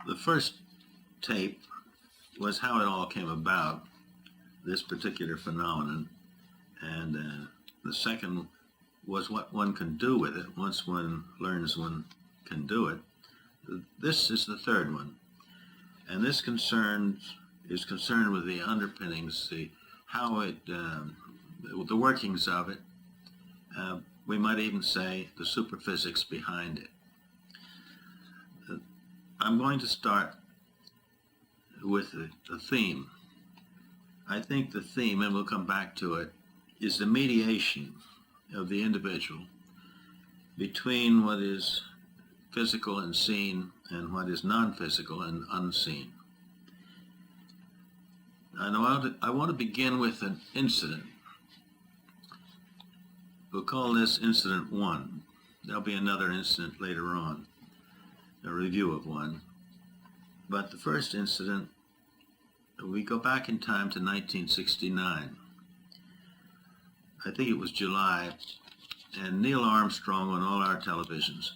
The first tape was how it all came about, this particular phenomenon, and the second was what one can do with it once one learns one can do it. This is the third one, and this is concerned with the underpinnings, how it, the workings of it. We might even say the superphysics behind it. I'm going to start with the theme. I think the theme, and we'll come back to it, is the mediation of the individual between what is physical and seen and what is non-physical and unseen. And I want to begin with an incident. We'll call this incident 1. There'll be another incident later on, a review of one. But the first incident, we go back in time to 1969. I think it was July, and Neil Armstrong on all our televisions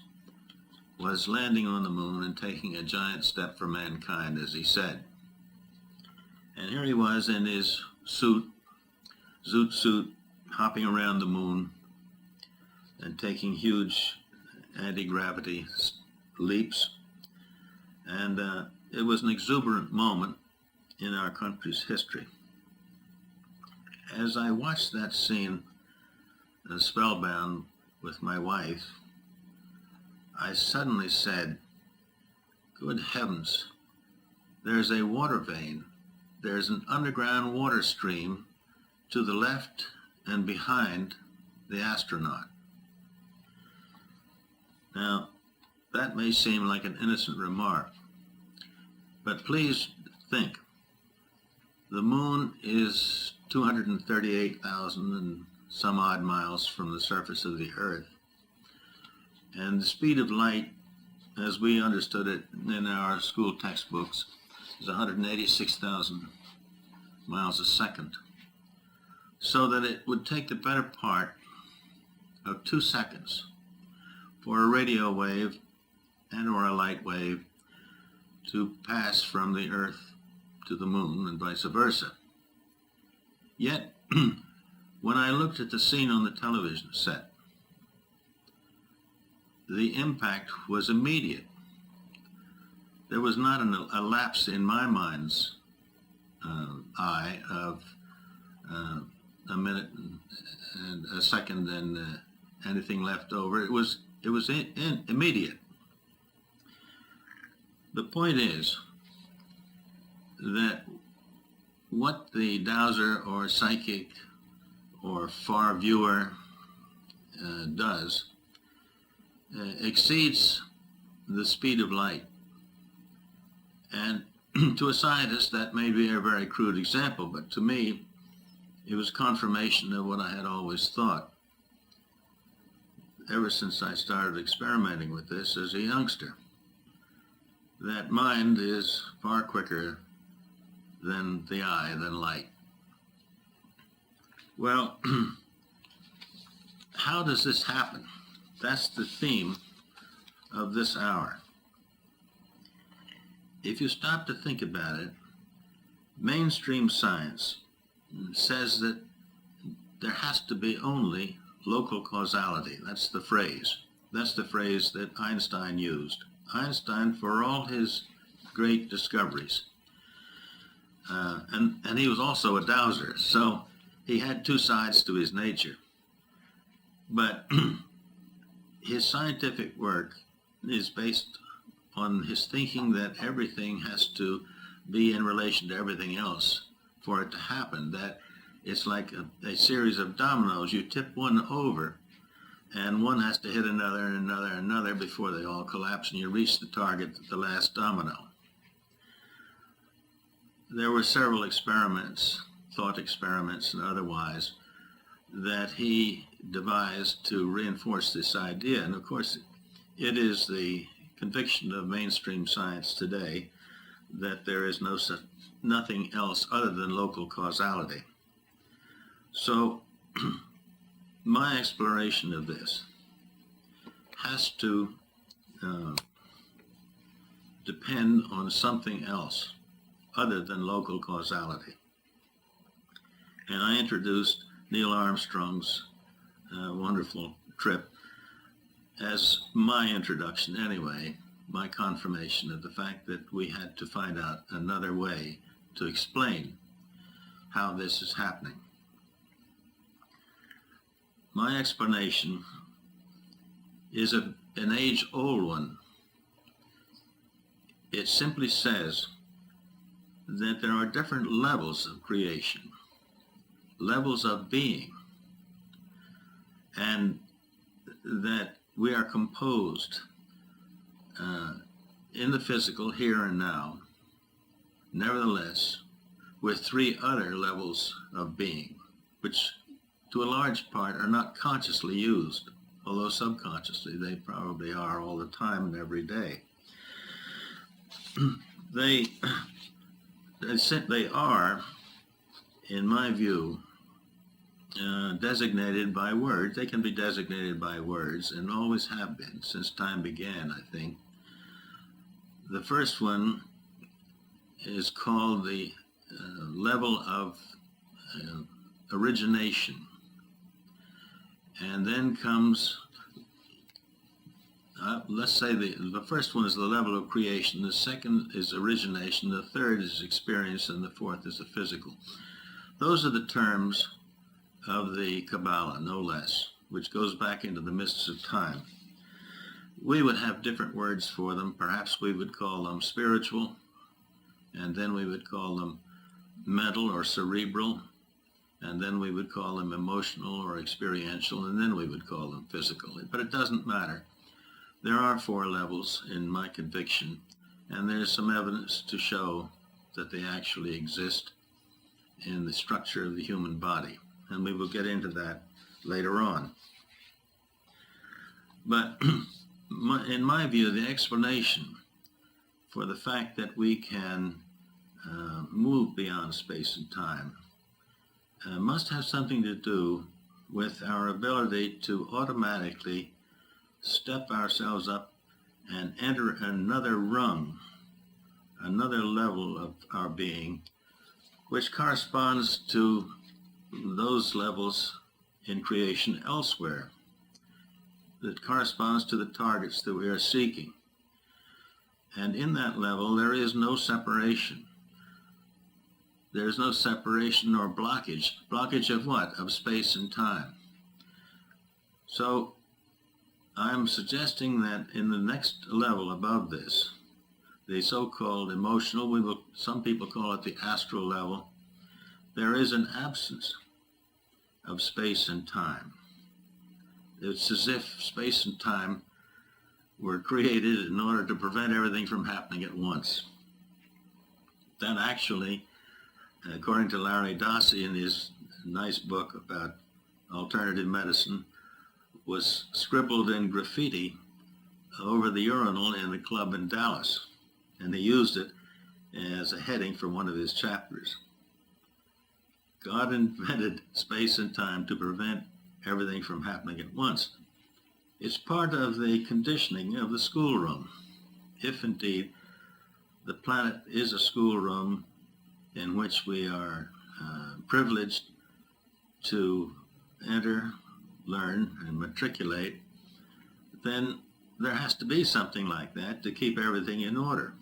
was landing on the moon and taking a giant step for mankind, as he said. And here he was in his zoot suit, hopping around the moon and taking huge anti-gravity leaps. And it was an exuberant moment in our country's history. As I watched that scene, spellbound with my wife, I suddenly said, good heavens, there's a water vein, there's an underground water stream to the left and behind the astronaut. Now, that may seem like an innocent remark, but please think. The moon is 238,000 and some odd miles from the surface of the Earth. And the speed of light, as we understood it in our school textbooks, is 186,000 miles a second. So that it would take the better part of 2 seconds for a radio wave and or a light wave to pass from the Earth to the moon and vice versa. Yet, when I looked at the scene on the television set, the impact was immediate. There was not a lapse in my mind's eye of a minute and a second and anything left over. It was immediate. The point is that what the dowser or psychic or far viewer does exceeds the speed of light. And to a scientist, that may be a very crude example, but to me, it was confirmation of what I had always thought ever since I started experimenting with this as a youngster. That mind is far quicker than the eye, than light. Well, how does this happen? That's the theme of this hour. If you stop to think about it, mainstream science says that there has to be only local causality. That's the phrase. That's the phrase that Einstein used. Einstein, for all his great discoveries, and he was also a dowser, so he had two sides to his nature. But his scientific work is based on his thinking that everything has to be in relation to everything else for it to happen, that it's like a series of dominoes. You tip one over, and one has to hit another and another and another before they all collapse, and you reach the target at the last domino. There were several experiments, thought experiments and otherwise, that he devised to reinforce this idea. And of course, it is the conviction of mainstream science today that there is nothing else other than local causality. So my exploration of this has to depend on something else other than local causality. And I introduced Neil Armstrong's wonderful trip as my introduction anyway, my confirmation of the fact that we had to find out another way to explain how this is happening. My explanation is an age-old one. It simply says that there are different levels of creation, levels of being, and that we are composed in the physical here and now, nevertheless, with three other levels of being, which to a large part are not consciously used, although subconsciously they probably are all the time and every day. They are, in my view, designated by words. They can be designated by words and always have been since time began, I think. The first one is called the level of origination. And then comes, let's say the first one is the level of creation, the second is origination, the third is experience, and the fourth is the physical. Those are the terms of the Kabbalah, no less, which goes back into the mists of time. We would have different words for them. Perhaps we would call them spiritual, and then we would call them mental or cerebral, and then we would call them emotional or experiential, and then we would call them physical. But it doesn't matter. There are four levels in my conviction, and there's some evidence to show that they actually exist in the structure of the human body, and we will get into that later on. But in my view, the explanation for the fact that we can move beyond space and time must have something to do with our ability to automatically step ourselves up and enter another rung, another level of our being, which corresponds to those levels in creation elsewhere, that corresponds to the targets that we are seeking. And in that level, there is no separation. There is no separation or blockage. Blockage of what? Of space and time. So I'm suggesting that in the next level above this, the so-called emotional, some people call it the astral level, there is an absence of space and time. It's as if space and time were created in order to prevent everything from happening at once. That actually, according to Larry Dowsing in his nice book about alternative medicine, was scribbled in graffiti over the urinal in the club in Dallas, and he used it as a heading for one of his chapters. God invented space and time to prevent everything from happening at once. It's part of the conditioning of the schoolroom, if indeed the planet is a schoolroom in which we are privileged to enter, learn, and matriculate. Then there has to be something like that to keep everything in order.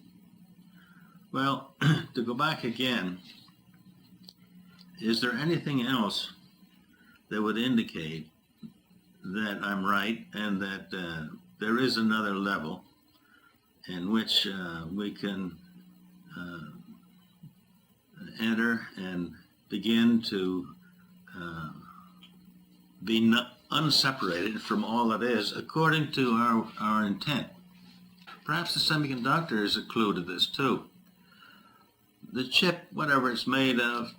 Well, to go back again, is there anything else that would indicate that I'm right and that there is another level in which we can enter and begin to be unseparated from all that is according to our intent? Perhaps the semiconductor is a clue to this too. The chip, whatever it's made of,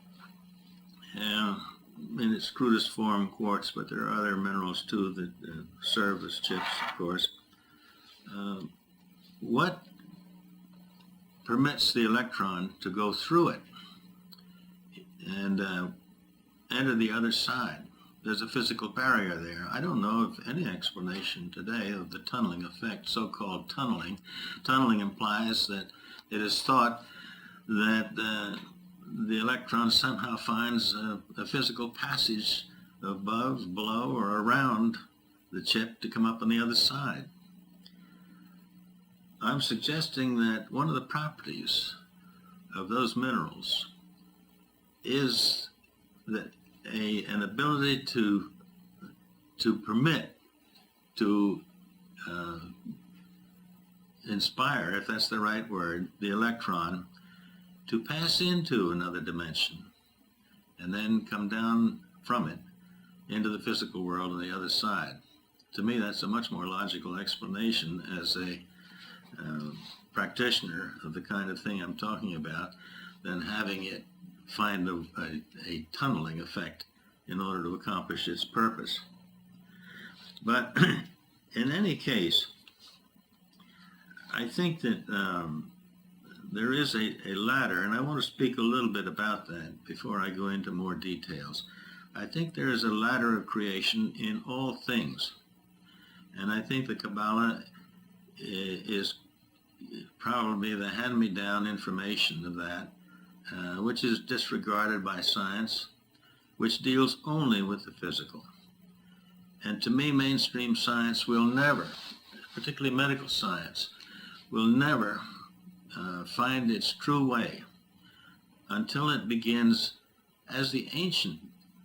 in its crudest form, quartz, but there are other minerals too that serve as chips, of course. What permits the electron to go through it and enter the other side? there's a physical barrier there. I don't know of any explanation today of the tunneling effect, so-called tunneling. Tunneling implies that it is thought that the electron somehow finds a physical passage above, below, or around the chip to come up on the other side. I'm suggesting that one of the properties of those minerals is that an ability to permit, to inspire, if that's the right word, the electron to pass into another dimension and then come down from it into the physical world on the other side. To me, that's a much more logical explanation as a practitioner of the kind of thing I'm talking about than having it find a tunneling effect in order to accomplish its purpose. But in any case, I think that there is a ladder, and I want to speak a little bit about that before I go into more details. I think there is a ladder of creation in all things, and I think the Kabbalah is probably the hand-me-down information of that, which is disregarded by science, which deals only with the physical. And to me, mainstream science will never, particularly medical science, will never find its true way until it begins, as the ancient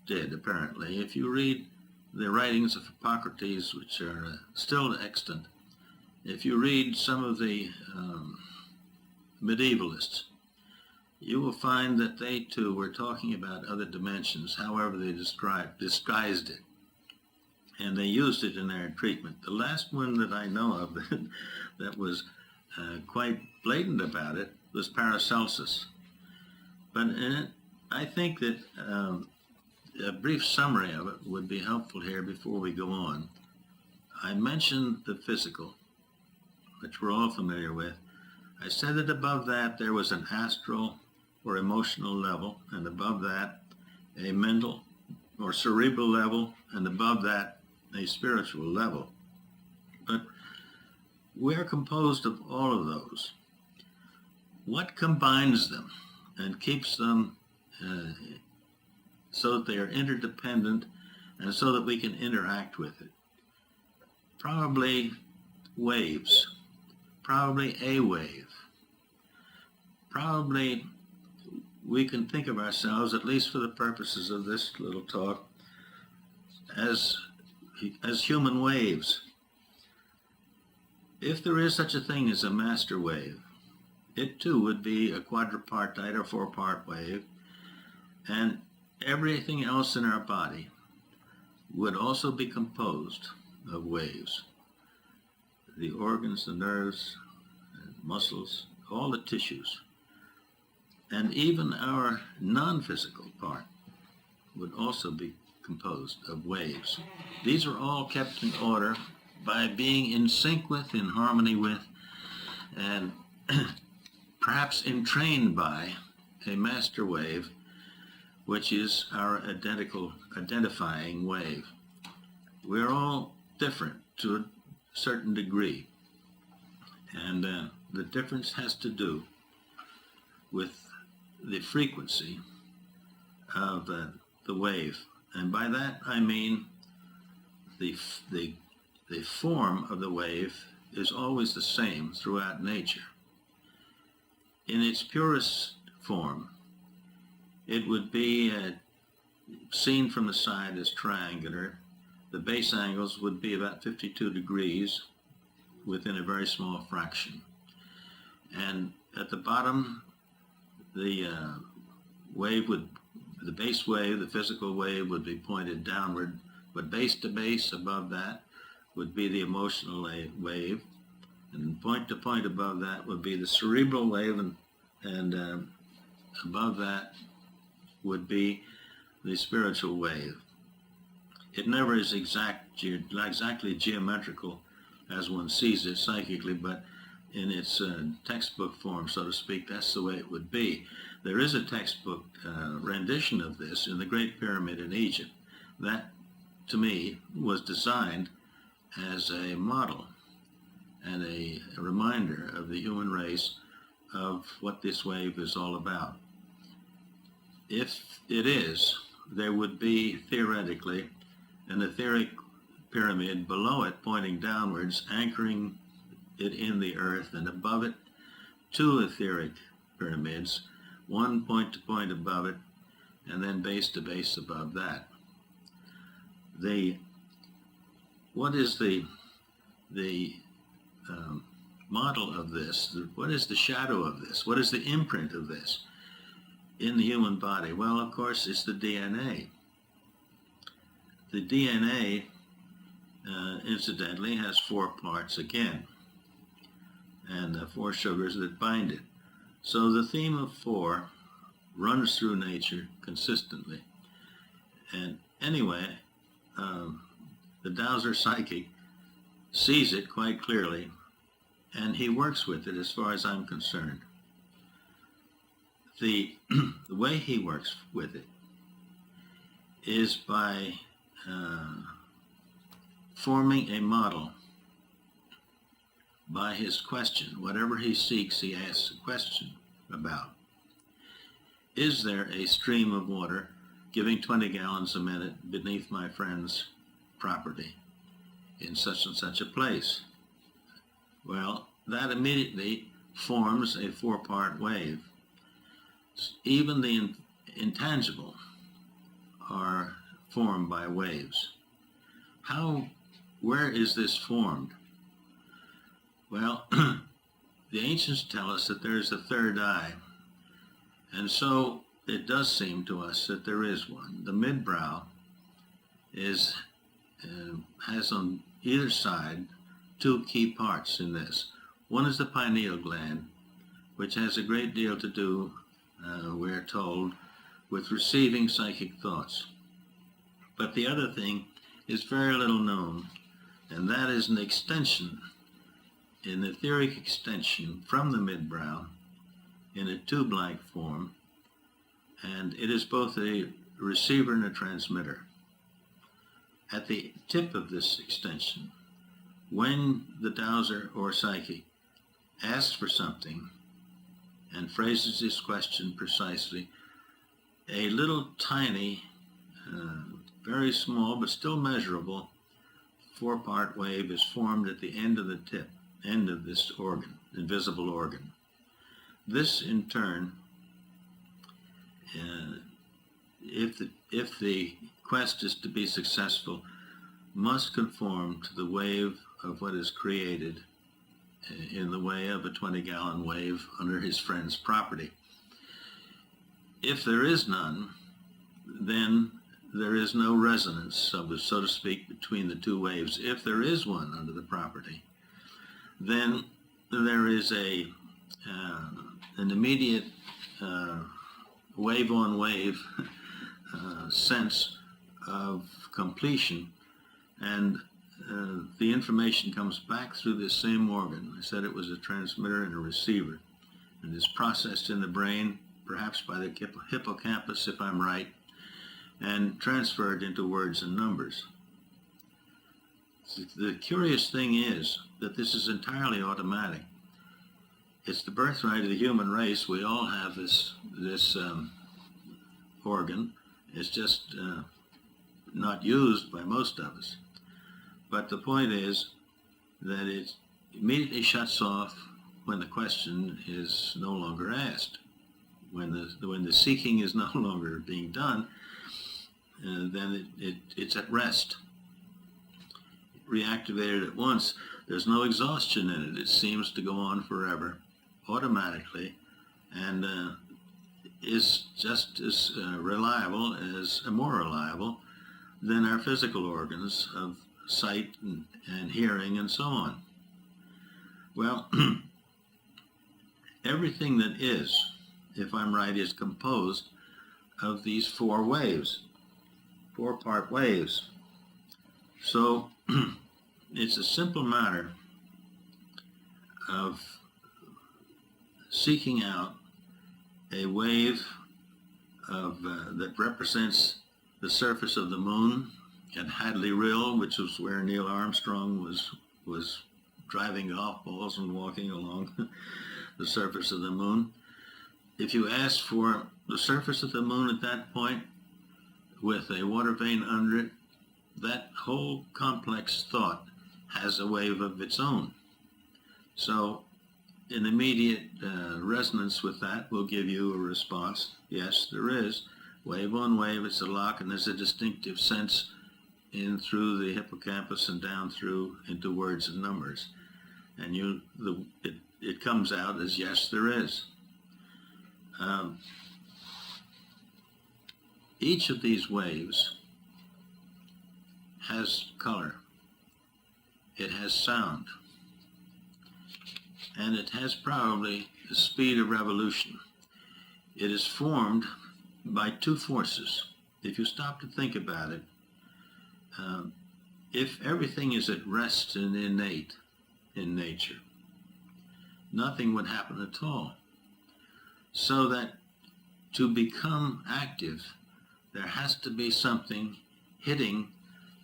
did, apparently. If you read the writings of Hippocrates, which are still extant, if you read some of the medievalists, you will find that they too were talking about other dimensions, however they disguised it. And they used it in their treatment. The last one that I know of that was quite blatant about it was Paracelsus. But I think that a brief summary of it would be helpful here before we go on. I mentioned the physical, which we're all familiar with. I said that above that there was an astral or emotional level, and above that a mental or cerebral level, and above that a spiritual level. But we're composed of all of those. What combines them and keeps them so that they are interdependent and so that we can interact with it? Probably waves, probably a wave. Probably we can think of ourselves, at least for the purposes of this little talk, as human waves. If there is such a thing as a master wave, it too would be a quadripartite or four-part wave, and everything else in our body would also be composed of waves. The organs, the nerves, and muscles, all the tissues, and even our non-physical part would also be composed of waves. These are all kept in order by being in sync with, in harmony with, and perhaps entrained by a master wave, which is our identifying wave. We're all different to a certain degree, and the difference has to do with the frequency of the wave. And by that I mean the form of the wave is always the same throughout nature. In its purest form, it would be seen from the side as triangular. The base angles would be about 52 degrees within a very small fraction. And at the bottom, the base wave, the physical wave, would be pointed downward, but base to base above that would be the emotional wave, and point to point above that would be the cerebral wave, and above that would be the spiritual wave. It never is exactly geometrical as one sees it psychically, but in its textbook form, so to speak, that's the way it would be. There is a textbook rendition of this in the Great Pyramid in Egypt. That to me, was designed as a model and a reminder of the human race of what this wave is all about. If it is, there would be theoretically an etheric pyramid below it pointing downwards, anchoring it in the earth, and above it two etheric pyramids, one point to point above it, and then base to base above that. What is the model of this? What is the shadow of this? What is the imprint of this in the human body? Well, of course, it's the DNA. The DNA, incidentally, has 4 parts again, and 4 sugars that bind it. So the theme of 4 runs through nature consistently. And anyway, the Dowser psychic sees it quite clearly, and he works with it as far as I'm concerned. The way he works with it is by forming a model by his question. Whatever he seeks, he asks a question about. Is there a stream of water giving 20 gallons a minute beneath my friend's property in such and such a place? Well, that immediately forms a 4-part wave. Even the intangible are formed by waves. Where is this formed? Well, the ancients tell us that there is a third eye, and so it does seem to us that there is one. The midbrow has on either side 2 key parts in this. One is the pineal gland, which has a great deal to do, we're told, with receiving psychic thoughts. But the other thing is very little known, and that is an extension, an etheric extension from the midbrow in a tube-like form, and it is both a receiver and a transmitter. At the tip of this extension, when the dowser or psychic asks for something and phrases his question precisely, a little tiny, very small but still measurable 4-part wave is formed at the end of the tip, end of this organ, invisible organ. This in turn, if the quest is to be successful, must conform to the wave of what is created in the way of a 20-gallon wave under his friend's property. If there is none, then there is no resonance, so to speak, between the 2 waves. If there is one under the property, then there is an immediate wave-on-wave sense of completion, and the information comes back through this same organ. I said it was a transmitter and a receiver, and is processed in the brain, perhaps by the hippocampus, if I'm right, and transferred into words and numbers. The curious thing is that this is entirely automatic. It's the birthright of the human race. We all have this organ. It's just not used by most of us. But the point is that it immediately shuts off when the question is no longer asked. When the seeking is no longer being done, then it's at rest. Reactivated at once. There's no exhaustion in it. It seems to go on forever, automatically, and is just as reliable as, more reliable than our physical organs of sight and hearing and so on. Well, everything that is, if I'm right, is composed of these 4 waves, 4-part waves. So it's a simple matter of seeking out a wave of that represents the surface of the moon at Hadley Rill, which was where Neil Armstrong was driving golf balls and walking along the surface of the moon. If you asked for the surface of the moon at that point with a water vein under it, that whole complex thought has a wave of its own. So in immediate resonance with that will give you a response. Yes, there is. Wave on wave, it's a lock, and there's a distinctive sense in through the hippocampus and down through into words and numbers. And it comes out as yes, there is. Each of these waves has color. It has sound. And it has probably the speed of revolution. It is formed by two forces. If you stop to think about it, if everything is at rest and innate in nature, nothing would happen at all. So that to become active, there has to be something hitting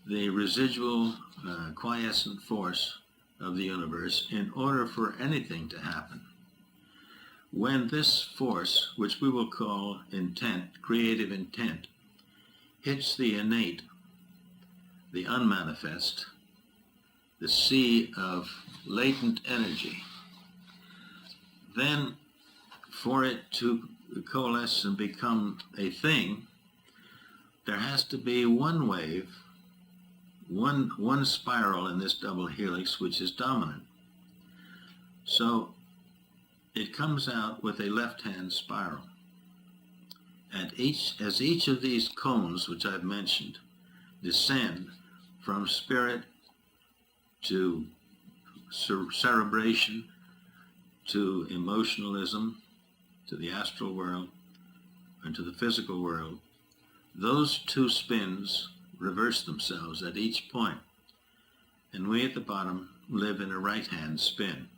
the residual quiescent force of the universe in order for anything to happen. When this force, which we will call intent, creative intent, hits the innate, the unmanifest, the sea of latent energy, then for it to coalesce and become a thing, there has to be one wave, one spiral in this double helix which is dominant. So it comes out with a left-hand spiral. And as each of these cones, which I've mentioned, descend from spirit to cerebration, to emotionalism, to the astral world, and to the physical world, those two spins reverse themselves at each point. And we at the bottom live in a right-hand spin.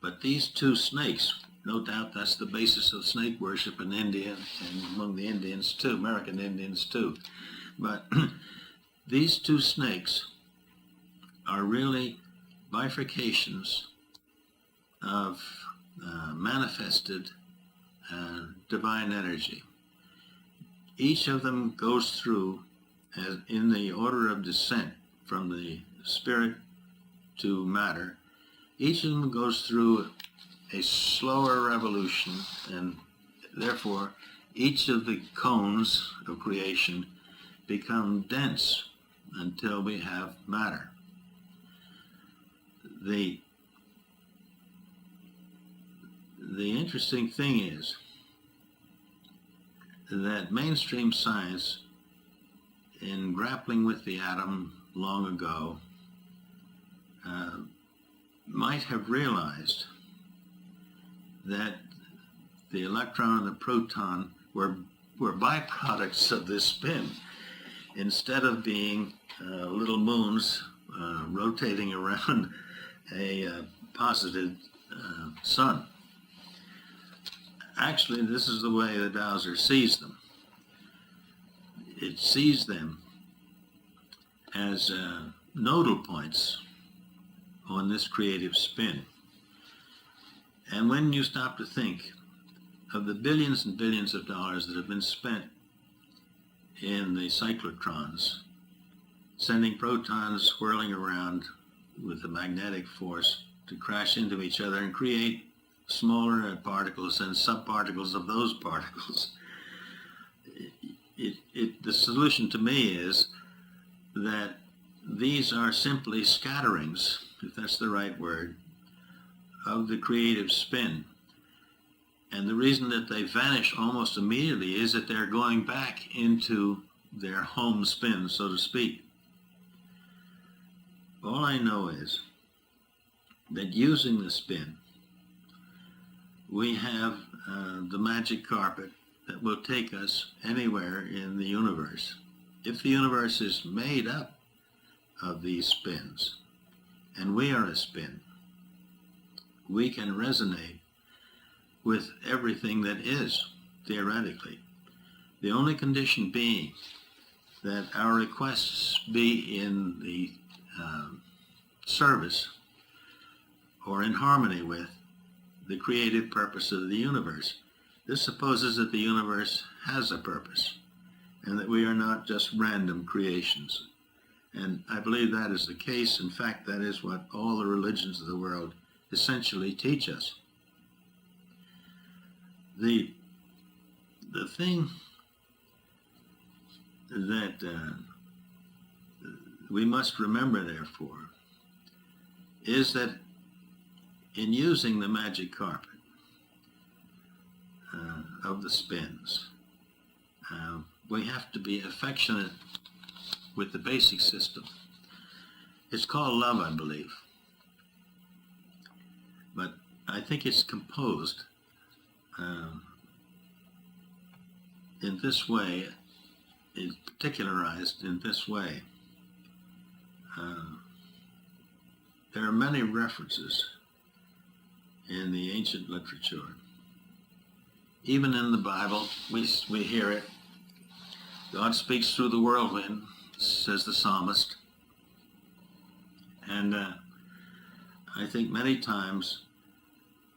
But these two snakes, no doubt that's the basis of snake worship in India and among the Indians too, American Indians too. But these two snakes are really bifurcations of manifested divine energy. Each of them goes through, as in the order of descent from the spirit to matter, each of them goes through a slower revolution, and therefore each of the cones of creation become dense until we have matter. The interesting thing is that mainstream science, in grappling with the atom long ago, might have realized that the electron and the proton were byproducts of this spin, instead of being little moons rotating around a posited sun. Actually, this is the way the Dowser sees them. It sees them as nodal points on this creative spin. And when you stop to think of the billions and billions of dollars that have been spent in the cyclotrons, sending protons swirling around with a magnetic force to crash into each other and create smaller particles and subparticles of those particles, the solution to me is that these are simply scatterings, if that's the right word, of the creative spin. And the reason that they vanish almost immediately is that they're going back into their home spin, so to speak. All I know is that using the spin, we have the magic carpet that will take us anywhere in the universe. If the universe is made up of these spins, and we are a spin, we can resonate with everything that is, theoretically. The only condition being that our requests be in the service or in harmony with the creative purpose of the universe. This supposes that the universe has a purpose and that we are not just random creations. And I believe that is the case. In fact, that is what all the religions of the world essentially teach us. The thing that we must remember, therefore, is that in using the magic carpet of the spins, we have to be affectionate with the basic system. It's called love, I believe. But I think it's composed in this way, is particularized in this way. There are many references in the ancient literature. Even in the Bible, we hear it. God speaks through the whirlwind, says the psalmist. And I think many times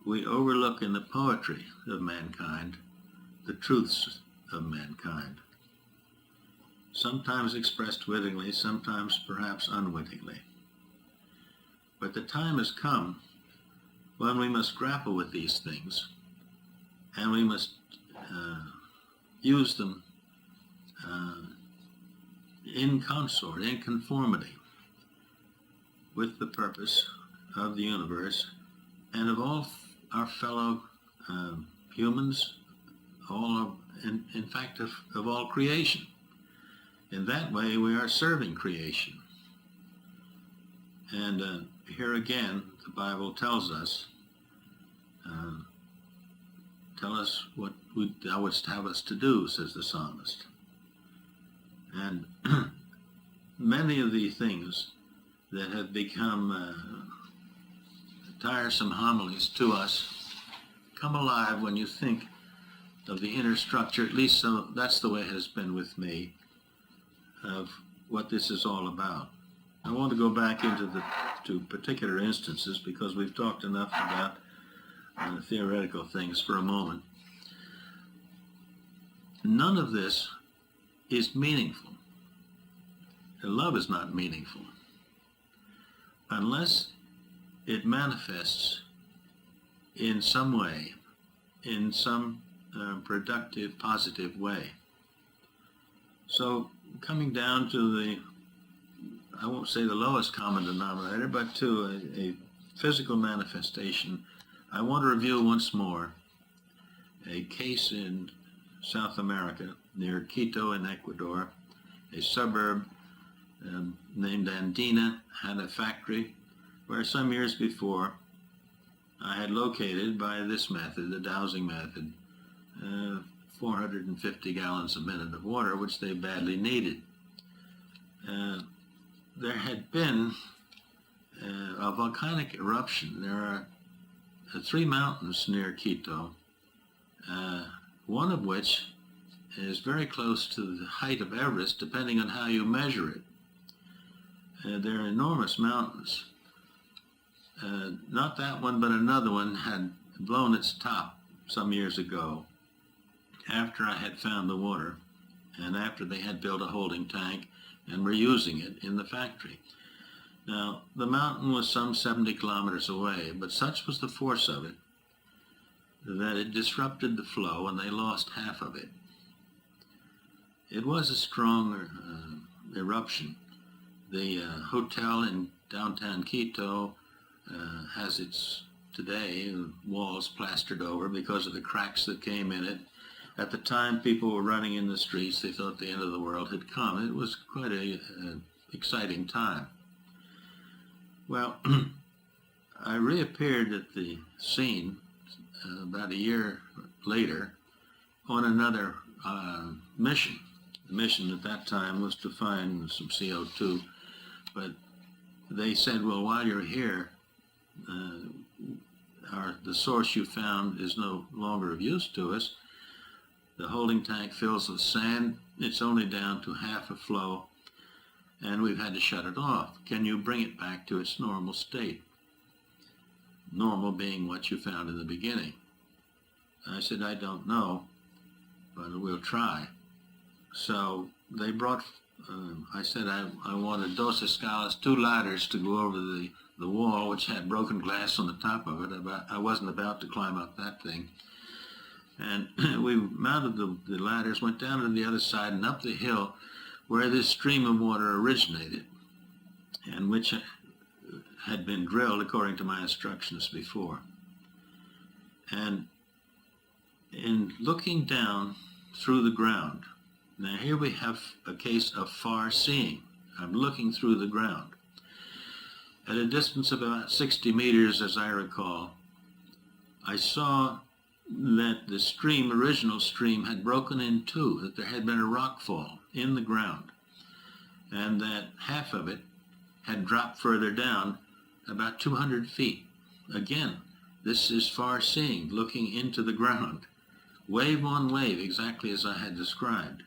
we overlook in the poetry of mankind the truths of mankind, sometimes expressed wittingly, sometimes perhaps unwittingly. But the time has come when we must grapple with these things, and we must use them in consort, in conformity with the purpose of the universe and of all our fellow humans, in fact, of all creation. In that way, we are serving creation. And here again, the Bible tells us, tell us what thou wouldst have us to do, says the psalmist. And many of the things that have become tiresome homilies to us come alive when you think of the inner structure, at least so that's the way it has been with me, of what this is all about. I want to go back into to particular instances because we've talked enough about theoretical things for a moment. None of this is meaningful. Love is not meaningful unless it manifests in some way, in some productive, positive way. So coming down to I won't say the lowest common denominator, but to a physical manifestation, I want to review once more a case in South America near Quito in Ecuador. A suburb named Andina had a factory where some years before I had located, by this method, the dowsing method, 450 gallons a minute of water, which they badly needed. There had been a volcanic eruption. There are 3 mountains near Quito, one of which is very close to the height of Everest, depending on how you measure it. They're enormous mountains. Not that one, but another one had blown its top some years ago after I had found the water and after they had built a holding tank and were using it in the factory. Now, the mountain was some 70 kilometers away, but such was the force of it that it disrupted the flow and they lost half of it. It was a strong eruption. The hotel in downtown Quito has its, today, walls plastered over because of the cracks that came in it. At the time people were running in the streets, they thought the end of the world had come. It was quite an exciting time. Well, I reappeared at the scene about a year later on another mission. The mission at that time was to find some CO2, but they said, well, while you're here, the source you found is no longer of use to us. The holding tank fills with sand. it's only down to half a flow, and we've had to shut it off. Can you bring it back to its normal state? Normal being what you found in the beginning. I said, I don't know, but we'll try. So they brought, I said I wanted dos escalas, 2 ladders to go over the wall, which had broken glass on the top of it. I wasn't about to climb up that thing. And we mounted the ladders, went down to the other side and up the hill where this stream of water originated, and which had been drilled according to my instructions before. And in looking down through the ground, now here we have a case of far seeing. I'm looking through the ground. At a distance of about 60 meters, as I recall, I saw that the stream, original stream, had broken in two, that there had been a rock fall in the ground, and that half of it had dropped further down about 200 feet. Again, this is far seeing, looking into the ground. Wave on wave, exactly as I had described.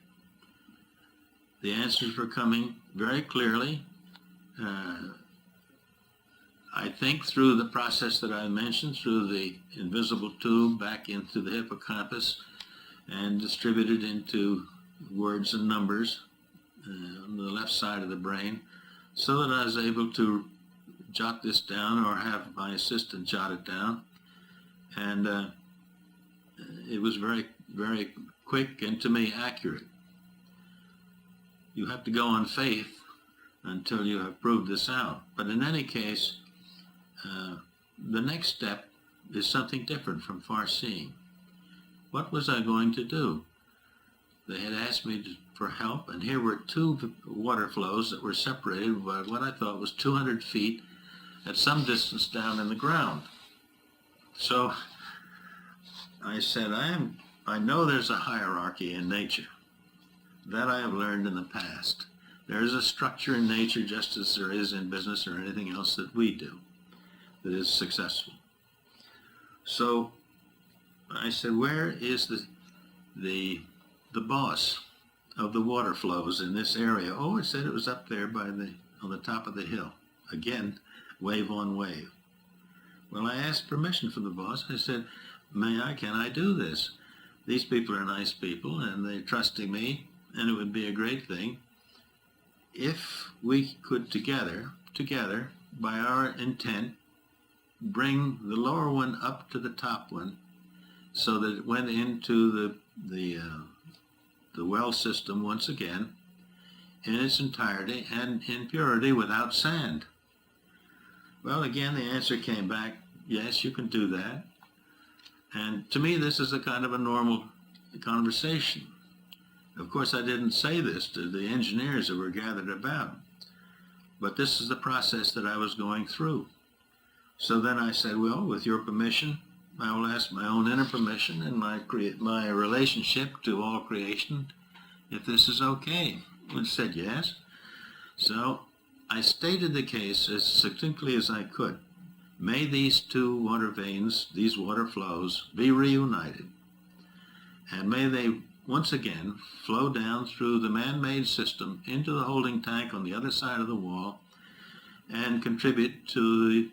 The answers were coming very clearly. I think through the process that I mentioned, through the invisible tube back into the hippocampus and distributed into words and numbers on the left side of the brain, so that I was able to jot this down or have my assistant jot it down. And it was very, very quick and, to me, accurate. You have to go on faith until you have proved this out. But in any case, the next step is something different from far seeing. What was I going to do? They had asked me for help, and here were 2 water flows that were separated by what I thought was 200 feet at some distance down in the ground. So I said, I know there's a hierarchy in nature. That I have learned in the past. There is a structure in nature just as there is in business or anything else that we do that is successful. So I said, where is the boss of the water flows in this area? Oh, it said it was up there on the top of the hill. Again, wave on wave. Well, I asked permission from the boss. I said, can I do this? These people are nice people, and they're trusting me, and it would be a great thing if we could together, by our intent, bring the lower one up to the top one so that it went into the well system once again in its entirety and in purity without sand. Well, again, the answer came back, yes, you can do that. And to me, this is a kind of a normal conversation. Of course, I didn't say this to the engineers that were gathered about, but this is the process that I was going through. So then I said, well, with your permission, I will ask my own inner permission and my relationship to all creation, if this is okay. And said yes. So I stated the case as succinctly as I could. May these 2 water veins, these water flows, be reunited, and may they once again flow down through the man-made system into the holding tank on the other side of the wall and contribute to the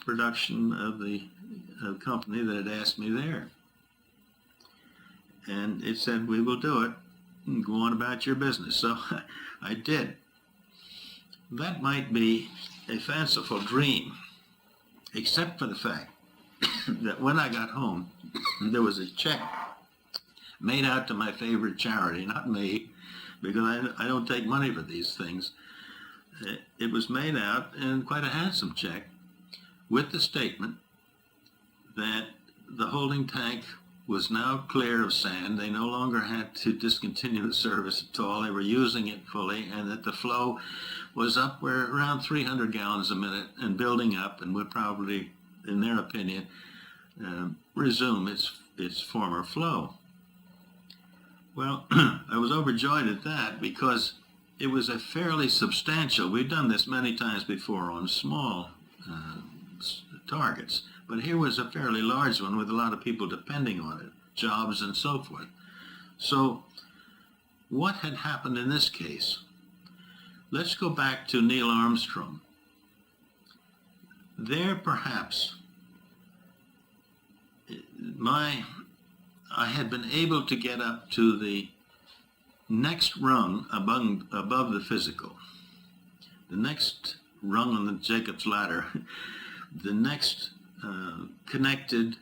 production of the company that had asked me there. And it said, we will do it, and go on about your business. So I did. That might be a fanciful dream, except for the fact that when I got home, there was a check made out to my favorite charity, not me, because I don't take money for these things. It was made out, and quite a handsome check, with the statement that the holding tank was now clear of sand. They no longer had to discontinue the service at all. They were using it fully, and that the flow was up where around 300 gallons a minute and building up, and would probably, in their opinion, resume its former flow. Well, I was overjoyed at that because it was a fairly substantial, we've done this many times before on small targets, but here was a fairly large one with a lot of people depending on it, jobs and so forth. So what had happened in this case? Let's go back to Neil Armstrong. There, perhaps, I had been able to get up to the next rung above the physical, the next rung on the Jacob's ladder, the next connected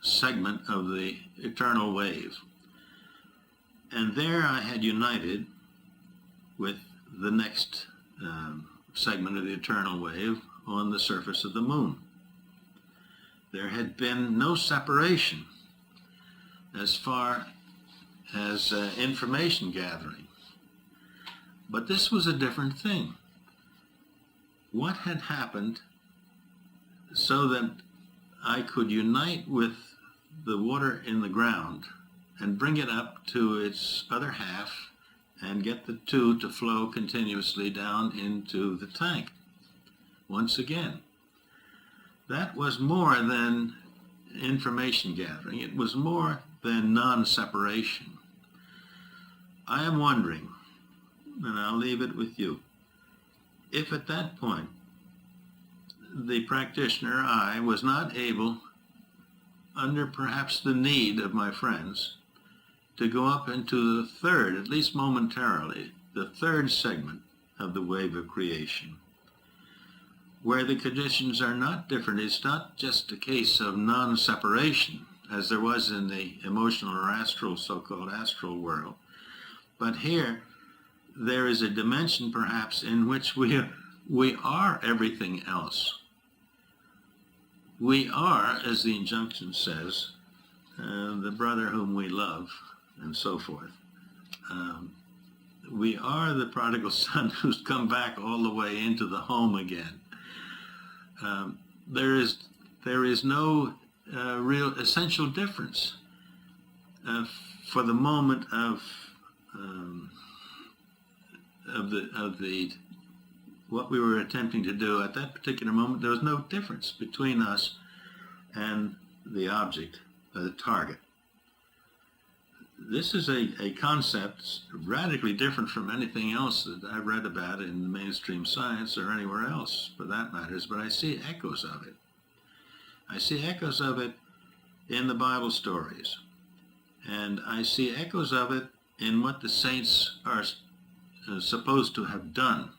segment of the eternal wave. And there I had united with the next segment of the eternal wave on the surface of the moon. There had been no separation as far as information gathering. But this was a different thing. What had happened so that I could unite with the water in the ground and bring it up to its other half and get the two to flow continuously down into the tank once again? That was more than information gathering. It was more than non-separation. I am wondering, and I'll leave it with you, if at that point the practitioner, I, was not able, under perhaps the need of my friends, to go up into the third, at least momentarily, the third segment of the wave of creation, where the conditions are not different. It's not just a case of non-separation, as there was in the emotional or astral, so-called astral world. But here, there is a dimension, perhaps, in which we are everything else. We are, as the injunction says, the brother whom we love, and so forth. We are the prodigal son who's come back all the way into the home again. There is no real essential difference for the moment of what we were attempting to do at that particular moment. There was no difference between us and the object, the target. This is a concept radically different from anything else that I've read about in the mainstream science or anywhere else, for that matters, but I see echoes of it. I see echoes of it in the Bible stories, and I see echoes of it in what the saints are supposed to have done.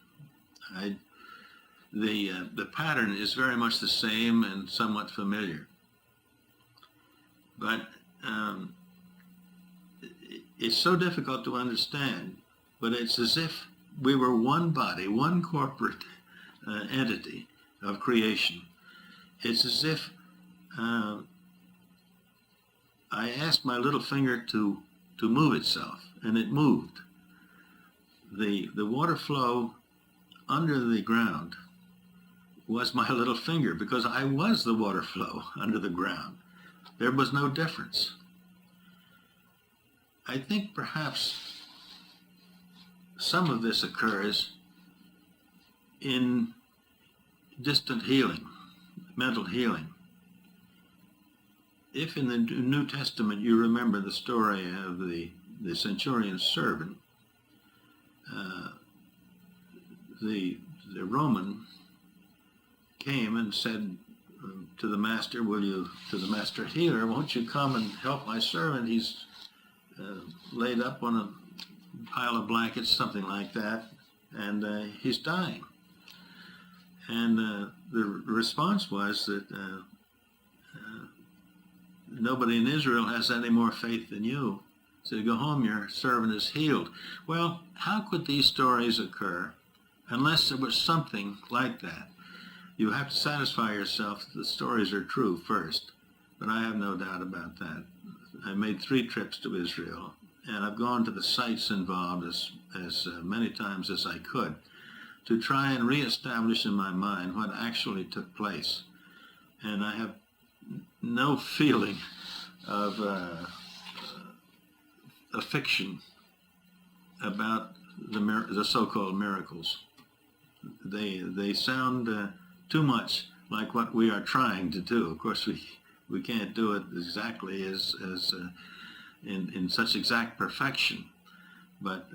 The pattern is very much the same and somewhat familiar, but it's so difficult to understand, but it's as if we were one body, one corporate entity of creation. It's as if I asked my little finger to move itself, and it moved. The water flow under the ground was my little finger, because I was the water flow under the ground. There was no difference. I think perhaps some of this occurs in distant healing, mental healing. If in the New Testament you remember the story of the centurion's servant, the Roman came and said to the master, to the master healer, won't you come and help my servant? He's laid up on a pile of blankets, something like that, and he's dying. And the response was that nobody in Israel has any more faith than you. So go home, your servant is healed. Well, how could these stories occur unless there was something like that? You have to satisfy yourself that the stories are true first, but I have no doubt about that. I made 3 trips to Israel, and I've gone to the sites involved as many times as I could to try and reestablish in my mind what actually took place. And I have no feeling of a fiction about the so-called miracles. They sound too much like what we are trying to do. Of course, we can't do it exactly as in such exact perfection, but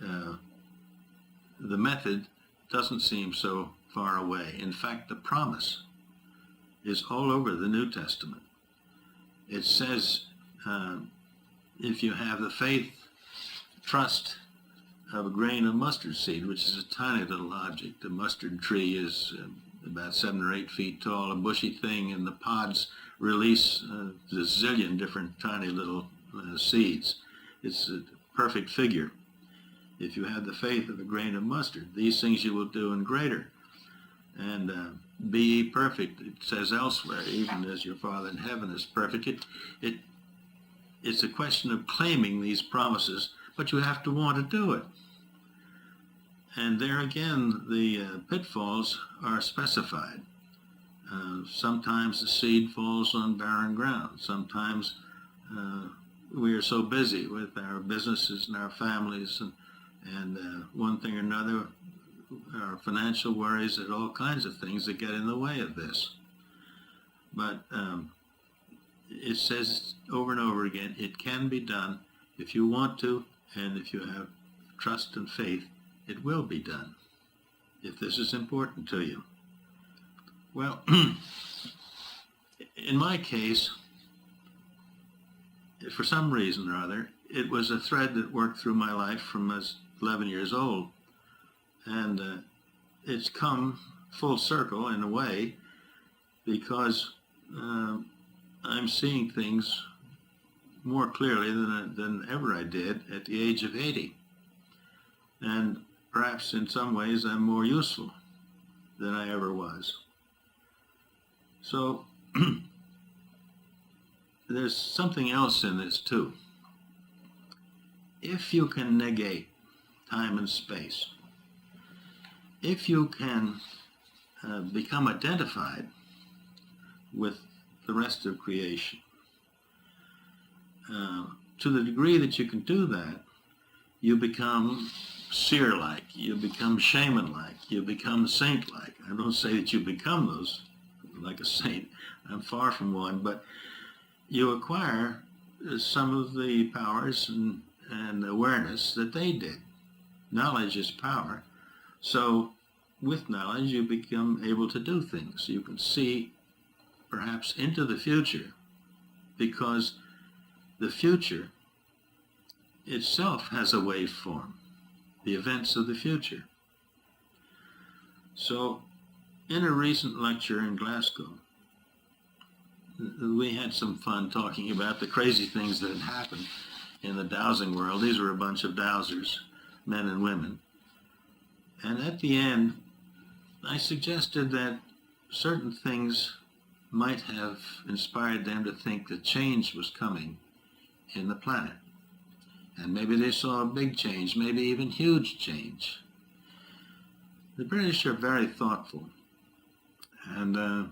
the method doesn't seem so far away. In fact, the promise is all over the New Testament. It says, if you have the faith, trust of a grain of mustard seed, which is a tiny little object. A mustard tree is about 7 or 8 feet tall, a bushy thing, and the pods release a zillion different tiny little seeds. It's a perfect figure. If you have the faith of a grain of mustard, these things you will do and greater. And be ye perfect, it says elsewhere, even as your Father in heaven is perfect. It's a question of claiming these promises, but you have to want to do it. And there again, the pitfalls are specified. Sometimes the seed falls on barren ground. Sometimes we are so busy with our businesses and our families and one thing or another, our financial worries, and all kinds of things that get in the way of this. But it says over and over again, it can be done if you want to, and if you have trust and faith, it will be done, if this is important to you. Well, in my case, for some reason or other, it was a thread that worked through my life from I was 11 years old. And it's come full circle in a way, because I'm seeing things more clearly than ever I did at the age of 80. And perhaps in some ways I'm more useful than I ever was. So there's something else in this too. If you can negate time and space, if you can become identified with the rest of creation, to the degree that you can do that, you become seer-like, you become shaman-like, you become saint-like. I don't say that you become those like a saint. I'm far from one, but you acquire some of the powers and awareness that they did. Knowledge is power. So with knowledge, you become able to do things. You can see perhaps into the future, because the future itself has a waveform, the events of the future. So in a recent lecture in Glasgow, we had some fun talking about the crazy things that had happened in the dowsing world. These were a bunch of dowsers, men and women. And at the end, I suggested that certain things might have inspired them to think that change was coming in the planet. And maybe they saw a big change, maybe even huge change. The British are very thoughtful, and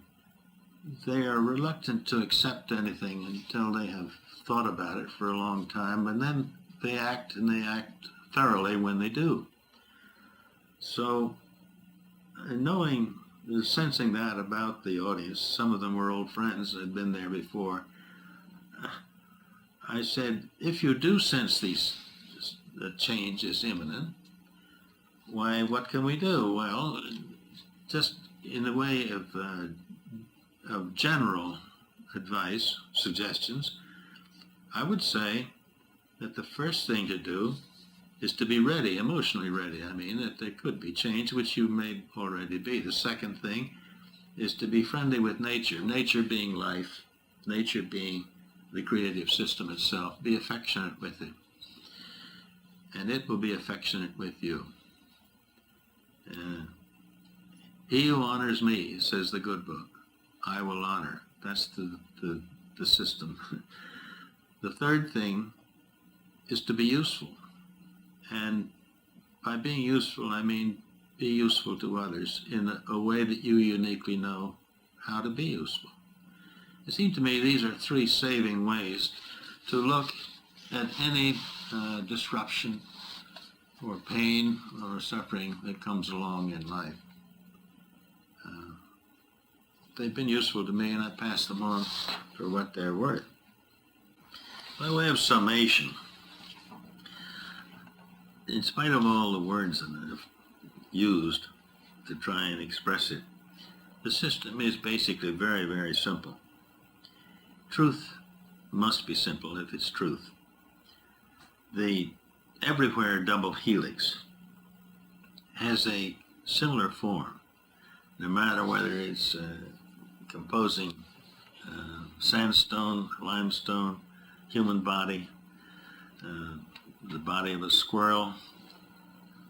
they are reluctant to accept anything until they have thought about it for a long time, and then they act, and they act thoroughly when they do. So, sensing that about the audience, some of them were old friends that had been there before, I said, if you do sense the change is imminent, why, what can we do? Well, just in the way of general advice, suggestions, I would say that the first thing to do is to be ready, emotionally ready. I mean, that there could be change, which you may already be. The second thing is to be friendly with nature, nature being life, nature being the creative system itself. Be affectionate with it, and it will be affectionate with you. He who honors me, says the good book, I will honor. That's the system. The third thing is to be useful. And by being useful, I mean be useful to others in a way that you uniquely know how to be useful. It seemed to me these are three saving ways to look at any disruption or pain or suffering that comes along in life. They've been useful to me, and I pass them on for what they're worth. By way of summation, in spite of all the words that I've used to try and express it, the system is basically very, very simple. Truth must be simple if it's truth. The everywhere double helix has a similar form, no matter whether it's composing sandstone, limestone, human body, the body of a squirrel,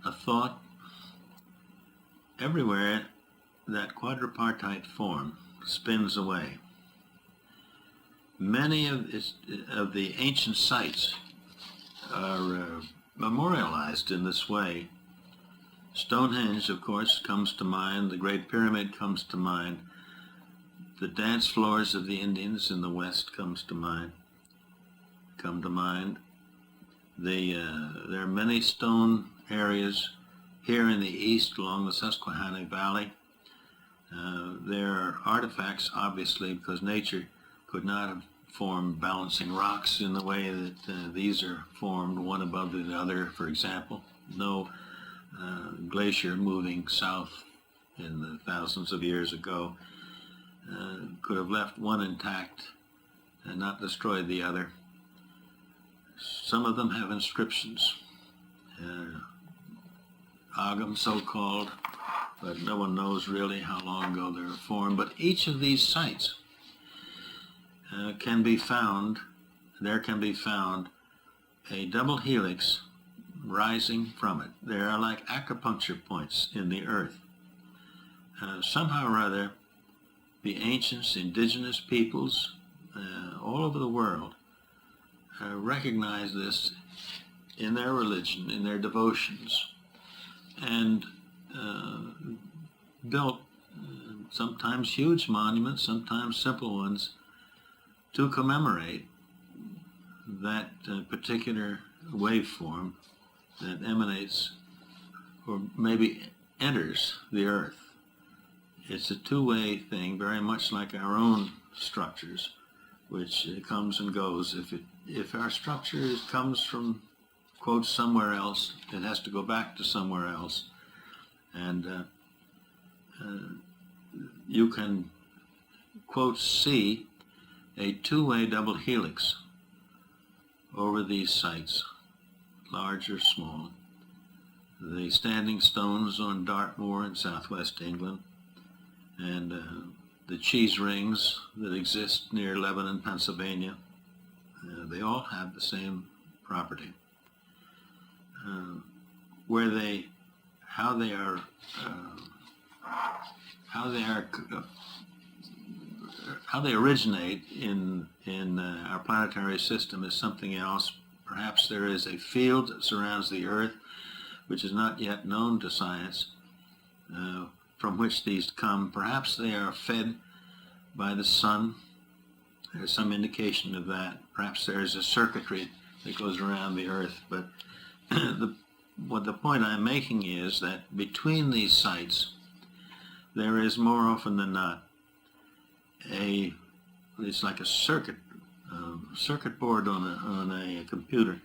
a thought. Everywhere that quadripartite form spins away. Many of the ancient sites are memorialized in this way. Stonehenge, of course, comes to mind. The Great Pyramid comes to mind. The dance floors of the Indians in the West come to mind. There are many stone areas here in the East along the Susquehanna Valley. There are artifacts, obviously, because nature could not have formed balancing rocks in the way that these are formed, one above the other, for example. No glacier moving south in the thousands of years ago could have left one intact and not destroyed the other. Some of them have inscriptions, agam so-called, but no one knows really how long ago they were formed. But each of these sites can be found a double helix rising from it. They are like acupuncture points in the earth. Somehow or other, the ancients, indigenous peoples all over the world recognize this in their religion, in their devotions, and built sometimes huge monuments, sometimes simple ones, to commemorate that particular waveform that emanates or maybe enters the earth. It's a two-way thing, very much like our own structures, which comes and goes. If our structure comes from, quote, somewhere else, it has to go back to somewhere else. And you can, quote, see a two-way double helix over these sites, large or small. The standing stones on Dartmoor in southwest England, and the cheese rings that exist near Lebanon, Pennsylvania, they all have the same property. How they originate in our planetary system is something else. Perhaps there is a field that surrounds the Earth, which is not yet known to science, from which these come. Perhaps they are fed by the sun. There's some indication of that. Perhaps there is a circuitry that goes around the Earth. But the point I'm making is that between these sites, there is more often than not it's like a circuit board on a computer.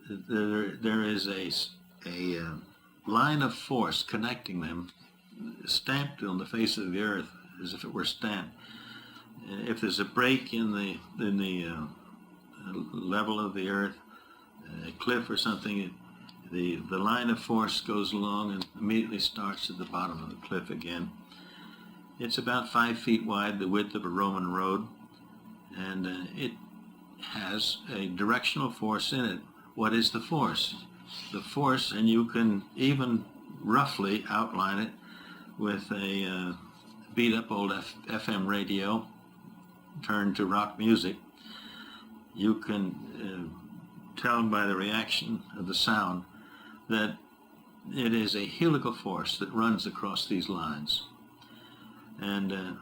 There is a line of force connecting them, stamped on the face of the earth as if it were stamped. If there's a break in the level of the earth, a cliff or something, the line of force goes along and immediately starts at the bottom of the cliff again. It's about 5 feet wide, the width of a Roman road, and it has a directional force in it. What is the force? The force, and you can even roughly outline it with a beat-up old FM radio turned to rock music. You can tell by the reaction of the sound that it is a helical force that runs across these lines. And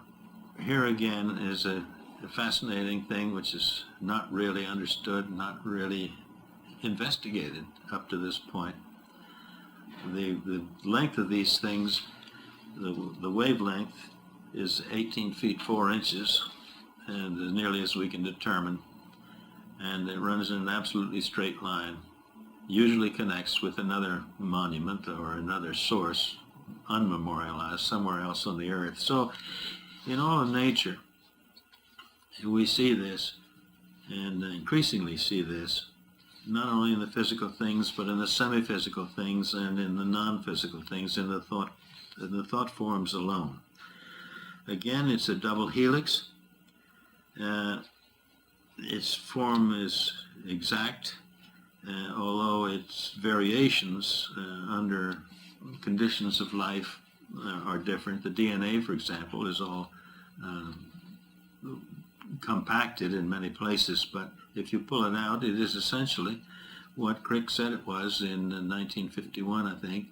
here again is a fascinating thing which is not really understood, not really investigated up to this point. The length of these things, the wavelength is 18 feet 4 inches, and as nearly as we can determine. and it runs in an absolutely straight line, usually connects with another monument or another source, unmemorialized, somewhere else on the earth. So in all of nature, we see this, and increasingly see this, not only in the physical things, but in the semi-physical things and in the non-physical things, in the thought forms alone. Again, it's a double helix. Its form is exact, although its variations under conditions of life are different. The DNA, for example, is all compacted in many places, but if you pull it out, it is essentially what Crick said it was in 1951, I think.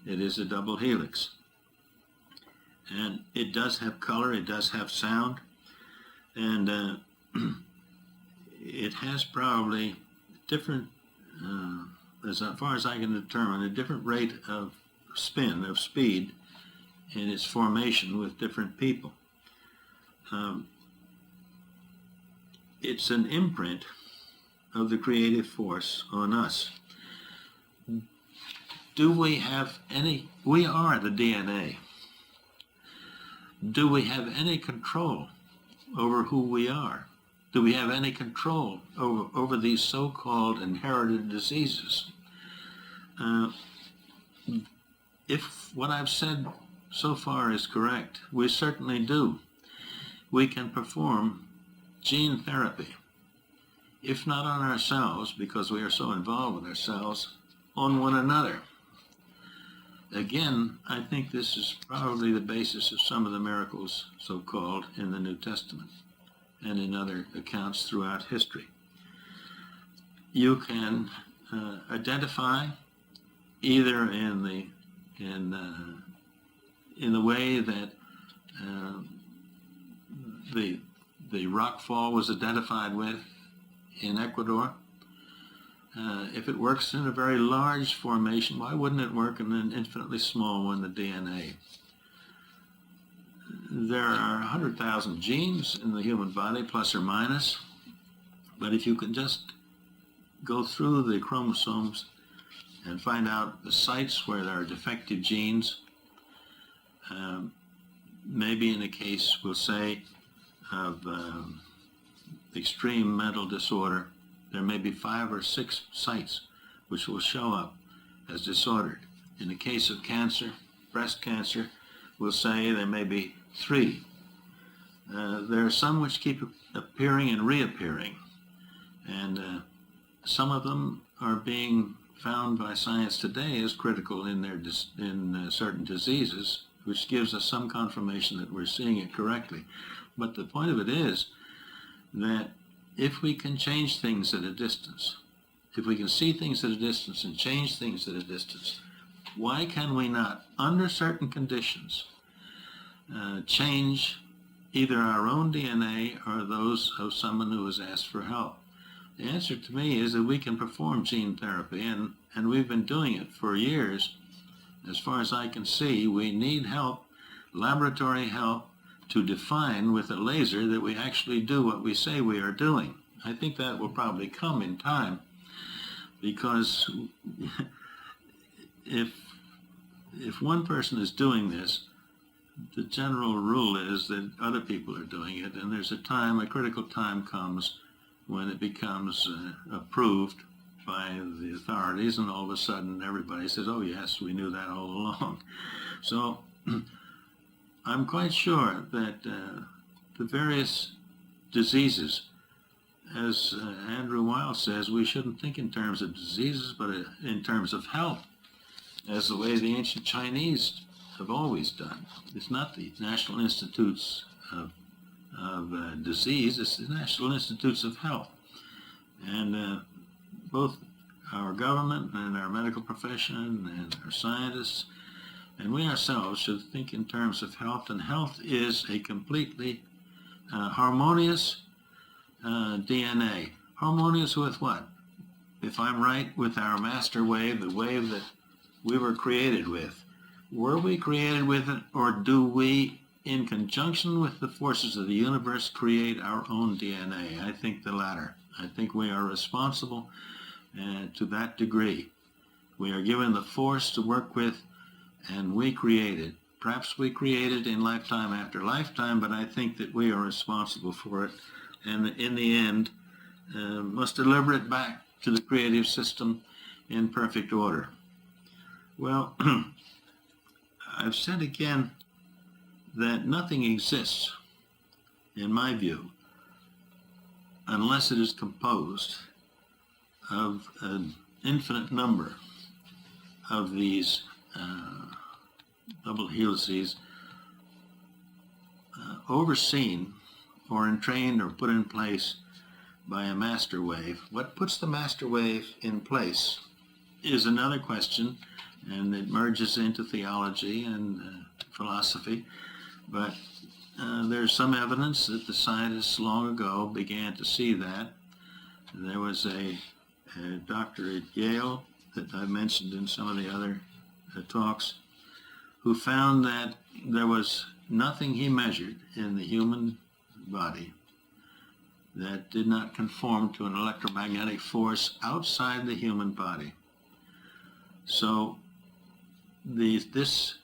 It is a double helix. And it does have color, it does have sound, and it has probably different, as far as I can determine, a different rate of spin, of speed, in its formation with different people. It's an imprint of the creative force on us. Do we have any, we are the DNA. Do we have any control over who we are? Do we have any control over these so-called inherited diseases? If what I've said so far is correct, we certainly do. We can perform gene therapy, if not on ourselves, because we are so involved with ourselves, on one another. Again, I think this is probably the basis of some of the miracles, so-called, in the New Testament and in other accounts throughout history. You can identify either in the way that the rock fall was identified with in Ecuador. If it works in a very large formation, why wouldn't it work in an infinitely small one, the DNA? There are 100,000 genes in the human body, plus or minus, but if you can just go through the chromosomes and find out the sites where there are defective genes, maybe in a case, we'll say, of extreme mental disorder, there may be 5 or 6 sites which will show up as disordered. In the case of cancer, breast cancer, we'll say there may be 3. There are some which keep appearing and reappearing, and some of them are being found by science today as critical in certain diseases, which gives us some confirmation that we're seeing it correctly. But the point of it is that if we can change things at a distance, if we can see things at a distance and change things at a distance, why can we not, under certain conditions, change either our own DNA or those of someone who has asked for help? The answer to me is that we can perform gene therapy, and we've been doing it for years. As far as I can see, we need help, laboratory help, to define with a laser that we actually do what we say we are doing. I think that will probably come in time, because if one person is doing this, the general rule is that other people are doing it, and there's a critical time comes when it becomes approved by the authorities, and all of a sudden everybody says, oh yes, we knew that all along. So I'm quite sure that the various diseases, as Andrew Weil says, we shouldn't think in terms of diseases, but in terms of health, as the way the ancient Chinese have always done. It's not the National Institutes of Disease, it's the National Institutes of Health. And both our government and our medical profession and our scientists and we ourselves should think in terms of health, and health is a completely harmonious DNA. Harmonious with what? If I'm right, with our master wave, the wave that we were created with. Were we created with it, or do we, in conjunction with the forces of the universe, create our own DNA? I think the latter. I think we are responsible to that degree. We are given the force to work with, and we create it. Perhaps we create it in lifetime after lifetime, but I think that we are responsible for it, and in the end must deliver it back to the creative system in perfect order. Well, I've said again that nothing exists, in my view, unless it is composed of an infinite number of these double helices overseen or entrained or put in place by a master wave. What puts the master wave in place is another question, and it merges into theology and philosophy, but there's some evidence that the scientists long ago began to see that. There was a doctor at Yale that I mentioned in some of the other talks, who found that there was nothing he measured in the human body that did not conform to an electromagnetic force outside the human body. So this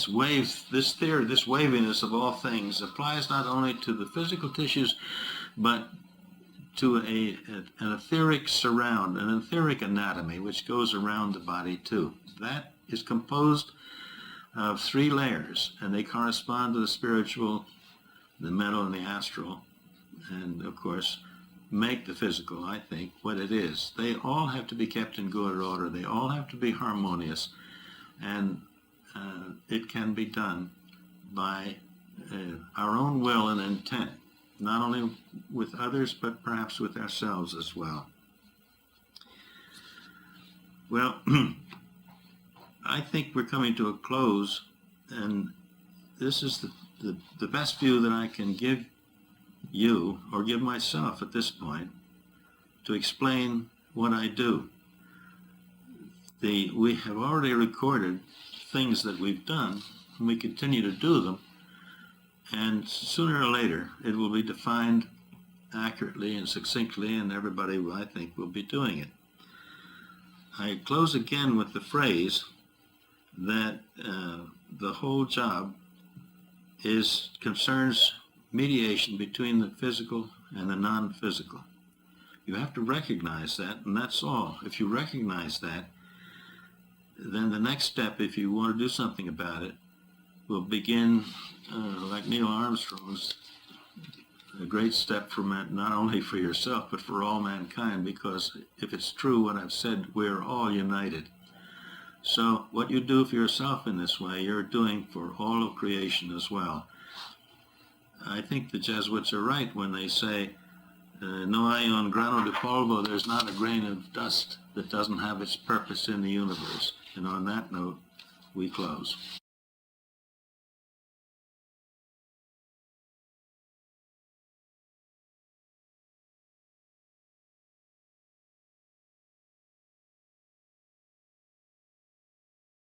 waviness of all things applies not only to the physical tissues, but to an etheric surround, an etheric anatomy, which goes around the body too. That is composed of 3 layers, and they correspond to the spiritual, the mental, and the astral, and of course make the physical, I think, what it is. They all have to be kept in good order. They all have to be harmonious, and it can be done by our own will and intent, not only with others, but perhaps with ourselves as well. Well, I think we're coming to a close, and this is the best view that I can give you, or give myself at this point, to explain what I do. We have already recorded things that we've done, and we continue to do them, and sooner or later it will be defined accurately and succinctly, and everybody, I think, will be doing it. I close again with the phrase that the whole job concerns mediation between the physical and the non-physical. You have to recognize that, and that's all. If you recognize that, then the next step, if you want to do something about it, will begin like Neil Armstrong's, a great step for not only for yourself, but for all mankind, because if it's true what I've said, we're all united. So what you do for yourself in this way, you're doing for all of creation as well. I think the Jesuits are right when they say, no hay un grano de polvo, there's not a grain of dust that doesn't have its purpose in the universe. And on that note, we close.